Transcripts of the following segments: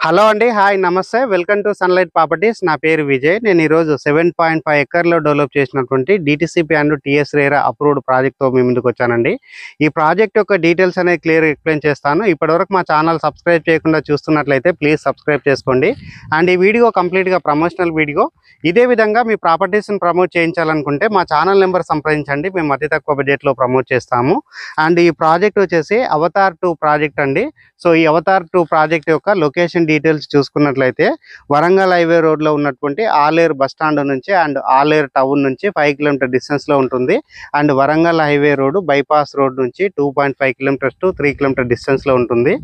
Hello అండి, hi, నమస్తే. Welcome to Sunlight Properties. నా పేరు విజయ్. నేను ఈరోజు 7.5 ఎకర్లో డెవలప్ చేసినటువంటి DTCP and TS RERA approved ప్రాజెక్ట్తో మీ ముందుకు వచ్చానండి. ఈ ప్రాజెక్ట్ యొక్క డీటెయిల్స్ అనేది క్లియర్ ఎక్స్ప్లెయిన్ చేస్తాను. ఇప్పటివరకు మా ఛానల్ సబ్స్క్రైబ్ చేయకుండా చూస్తున్నట్లయితే ప్లీజ్ సబ్స్క్రైబ్ చేసుకోండి. అండ్ ఈ వీడియో కంప్లీట్గా ప్రమోషనల్ వీడియో. ఇదే విధంగా మీ ప్రాపర్టీస్ని ప్రమోట్ చేయించాలనుకుంటే మా ఛానల్ నెంబర్ సంప్రదించండి. మేము అతి తక్కువ బడ్జెట్లో ప్రమోట్ చేస్తాము. అండ్ ఈ ప్రాజెక్ట్ వచ్చేసి అవతార్ 2 ప్రాజెక్ట్ అండి. సో ఈ అవతార్ 2 ప్రాజెక్ట్ యొక్క లొకేషన్ డీటెయిల్స్ చూసుకున్నట్లయితే వరంగల్ హైవే రోడ్లో ఉన్నటువంటి ఆలేరు బస్ స్టాండ్ నుంచి అండ్ ఆలేరు టౌన్ నుంచి 5 కిలోమీటర్ డిస్టెన్స్లో ఉంటుంది. And Warangal highway road bypass road నుంచి 2.5 కిలోమీటర్స్ టు 3 కిలోమీటర్ డిస్టెన్స్లో ఉంటుంది.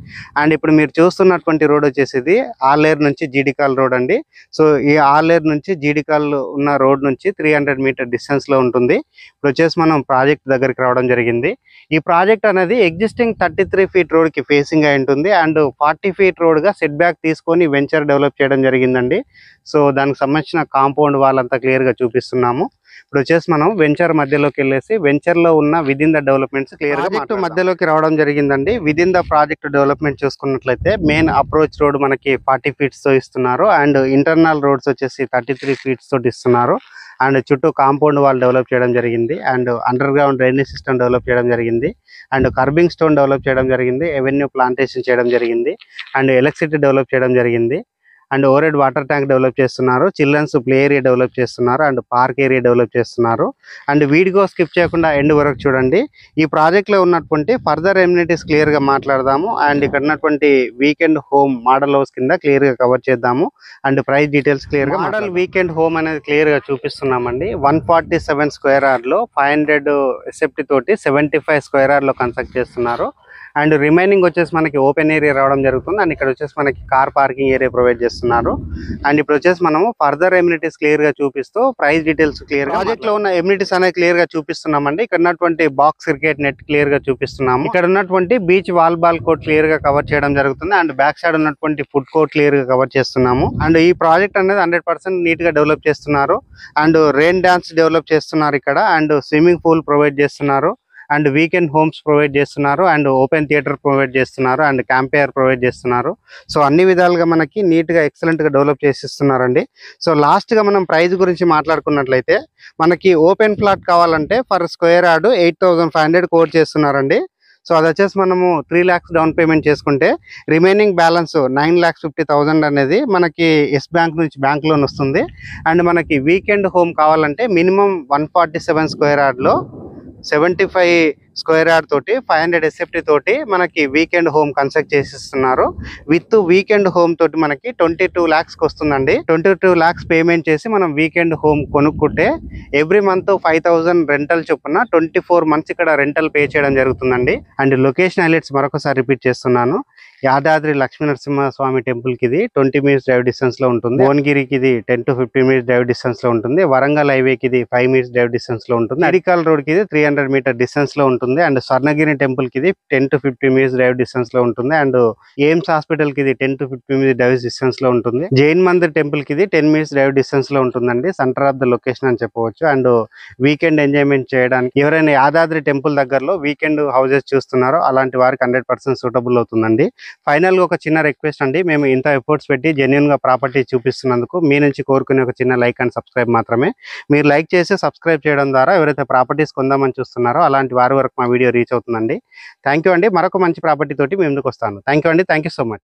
అండ్ ఇప్పుడు మీరు చూస్తున్నటువంటి రోడ్ వచ్చేసి ఆలేరు నుంచి జీడికాల్ రోడ్ అండి. సో ఈ ఆలేరు నుంచి జీడికాల్ ఉన్న రోడ్ నుంచి 300 మీటర్ డిస్టెన్స్లో ఉంటుంది. ఇప్పుడు వచ్చేసి మనం ప్రాజెక్ట్ దగ్గరికి రావడం జరిగింది. ఈ ప్రాజెక్ట్ అనేది ఎగ్జిస్టింగ్ 33 ఫీట్ రోడ్కి ఫేసింగ్ అయి ఉంటుంది. అండ్ 40 ఫీట్ రోడ్గా సెట్ బ్యాక్ తీసుకొని వెంచర్ డెవలప్ చేయడం జరిగిందండి. సో దానికి సంబంధించిన కాంపౌండ్ వాళ్ళంతా క్లియర్గా చూపిస్తున్నాము. ఇప్పుడు వచ్చేసి మనం వెంచర్ మధ్యలోకి వెళ్ళేసి వెంచర్లో ఉన్న విదిన్ ద డెవలప్మెంట్స్ క్లియర్గా మధ్యలోకి రావడం జరిగిందండి. విదిన్ ద ప్రాజెక్ట్ డెవలప్మెంట్ చూసుకున్నట్లయితే మెయిన్ అప్రోచ్ రోడ్ మనకి 40 ఫీట్స్తో ఇస్తున్నారు. అండ్ ఇంటర్నల్ రోడ్స్ వచ్చేసి 33 ఫీట్స్ తోటి ఇస్తున్నారు. అండ్ చుట్టూ కాంపౌండ్ వాల్ డెవలప్ చేయడం జరిగింది. And under ground drainage system develop చేయడం జరిగింది. అండ్ కర్బింగ్ స్టోన్ డెవలప్ చేయడం జరిగింది. ఎవెన్యూ ప్లాంటేషన్ చేయడం జరిగింది. అండ్ ఎలక్ట్రిసిటీ డెవలప్ చేయడం జరిగింది. And over water tank develop చేస్తున్నారు. చిల్డ్రన్స్ ప్లే ఏరియా డెవలప్ చేస్తున్నారు. అండ్ పార్క్ ఏరియా డెవలప్ చేస్తున్నారు. అండ్ వీడియో స్కిప్ చేయకుండా ఎండ్ వరకు చూడండి. ఈ ప్రాజెక్ట్లో ఉన్నటువంటి ఫర్దర్ ఎమ్యూనిటీస్ క్లియర్గా మాట్లాడదాము. అండ్ ఇక్కడ ఉన్నటువంటి వీకెండ్ హోమ్ మోడల్ హౌస్ కింద క్లియర్గా కవర్ చేద్దాము. అండ్ ప్రైస్ డీటెయిల్స్ క్లియర్గా మోడల్ వీకెండ్ హోమ్ అనేది క్లియర్గా చూపిస్తున్నామండి. 147 స్క్వేర్ యార్డ్లో 500 ఎస్ఎఫ్టీ తోటి 75 స్క్వేర్ యార్డ్లో కన్స్ట్రక్ట్ చేస్తున్నారు. అండ్ రిమైనింగ్ వచ్చేసి మనకి ఓపెన్ ఏరియా రావడం జరుగుతుంది. అండ్ ఇక్కడ వచ్చేసి మనకి కార్ పార్కింగ్ ఏరియా ప్రొవైడ్ చేస్తున్నారు. అండ్ ఇప్పుడు వచ్చేసి మనము ఫర్దర్ ఎమ్యూనిటీస్ క్లియర్గా చూపిస్తూ ప్రైస్ డీటెయిల్స్ క్లియర్గా ప్రాజెక్ట్లో ఉన్న ఎమ్యూనిటీస్ అనేది క్లియర్గా చూపిస్తున్నామండి. ఇక్కడ ఉన్నటువంటి బాక్స్ క్రికెట్ నెట్ క్లియర్గా చూపిస్తున్నాము. ఇక్కడ ఉన్నటువంటి బీచ్ వాలీబాల్ కోర్ట్ క్లియర్గా కవర్ చేయడం జరుగుతుంది. అండ్ బ్యాక్ సైడ్ ఉన్నటువంటి ఫుడ్ కోర్ట్ క్లియర్గా కవర్ చేస్తున్నాము. అండ్ ఈ ప్రాజెక్ట్ అనేది 100% నీట్గా డెవలప్ చేస్తున్నారు. అండ్ రెయిన్ డాన్స్ డెవలప్ చేస్తున్నారు ఇక్కడ. అండ్ స్విమ్మింగ్ పూల్ ప్రొవైడ్ చేస్తున్నారు. అండ్ వీకెండ్ హోమ్స్ ప్రొవైడ్ చేస్తున్నారు. అండ్ ఓపెన్ థియేటర్ ప్రొవైడ్ చేస్తున్నారు. అండ్ క్యాంపైర్ ప్రొవైడ్ చేస్తున్నారు. సో అన్ని విధాలుగా మనకి నీట్గా ఎక్సలెంట్గా డెవలప్ చేసిస్తున్నారండి. సో లాస్ట్గా మనం ప్రైస్ గురించి మాట్లాడుకున్నట్లయితే మనకి ఓపెన్ ప్లాట్ కావాలంటే ఫర్ స్క్వేర్ యార్డ్ 8,500 కోట్ చేస్తున్నారండి. సో అది వచ్చేసి మనము 3 lakhs డౌన్ పేమెంట్ చేసుకుంటే రిమైనింగ్ బ్యాలెన్స్ 9,50,000 అనేది మనకి ఎస్ బ్యాంక్ నుంచి బ్యాంక్ లోన్ వస్తుంది. అండ్ మనకి వీకెండ్ హోమ్ కావాలంటే మినిమం 147 స్క్వేర్ యార్డ్లో 75 స్క్వేర్ యార్డ్ తోటి 500 ఎస్ఎఫ్టీ తోటి మనకి వీకెండ్ హోమ్ కన్స్ట్రక్ట్ చేసిస్తున్నారు. విత్ వీకెండ్ హోమ్ తోటి మనకి 22 lakhs వస్తుందండి. 22 lakhs పేమెంట్ చేసి మనం వీకెండ్ హోమ్ కొనుక్కుంటే ఎవ్రీ మంత్ 5,000 రెంటల్ చొప్పున 24 months ఇక్కడ రెంటల్ పే చేయడం జరుగుతుందండి. అండ్ లొకేషన్ హైలైట్స్ మరొకసారి రిపీట్ చేస్తున్నాను. యాదాద్రి లక్ష్మీ నరసింహస్వామి టెంపుల్ కి ఇది 20 minutes డ్రైవ్ డిస్టెన్స్ లో ఉంటుంది. భువనగిరికి ఇది 10 to 15 minutes డ్రైవ్ డిస్టెన్స్ లో ఉంటుంది. వరంగల్ హైవేకి ఇది 5 minutes డ్రైవ్ డిస్టెన్స్ లో ఉంటుంది. మెడికల్ రోడ్ కి ఇది 300 మీటర్ డిస్టెన్స్ లో ఉంటుంది. అండ్ స్వర్ణగిరి టెంపుల్ కి ఇది 10 to 15 minutes డ్రైవ్ డిస్టెన్స్ లో ఉంటుంది. అండ్ ఎయిమ్స్ హాస్పిటల్ కి ఇది 10 to 15 minutes డ్రైవ్ డిస్టెన్స్ లో ఉంటుంది. జైన్ మందిర్ టెంపుల్ కి ఇది 10 minutes డ్రైవ్ డిస్టెన్స్ లో ఉంటుందండి. సెంటర్ ఆఫ్ ద లొకేషన్ అని చెప్పవచ్చు. అండ్ వీకెండ్ ఎంజాయ్మెంట్ చేయడానికి ఎవరైనా యాదాద్రి టెంపుల్ దగ్గరలో వీకెండ్ హౌసెస్ చూస్తున్నారో అలాంటి వారికి 100% సూటబుల్ అవుతుందండి. ఫైనల్ గా ఒక చిన్న రిక్వెస్ట్ అండి, మేము ఇంత ఎఫర్ట్స్ పెట్టి జెన్యూన్ గా ప్రాపర్టీ చూపిస్తున్నందుకు మీ నుంచి కోరుకునే ఒక చిన్న లైక్ అండ్ సబ్స్క్రైబ్ మాత్రమే. మీరు లైక్ చేసి సబ్స్క్రైబ్ చేయడం ద్వారా ఎవరైతే ప్రాపర్టీస్ కొందామని చూస్తున్నారో అలాంటి వారి వరకు మా వీడియో రీచ్ అవుతుందండి. థ్యాంక్ యూ అండి. మరొక మంచి ప్రాపర్టీ తోటి మీ ముందుకు వస్తాను. థ్యాంక్ యూ అండి. Thank you so much.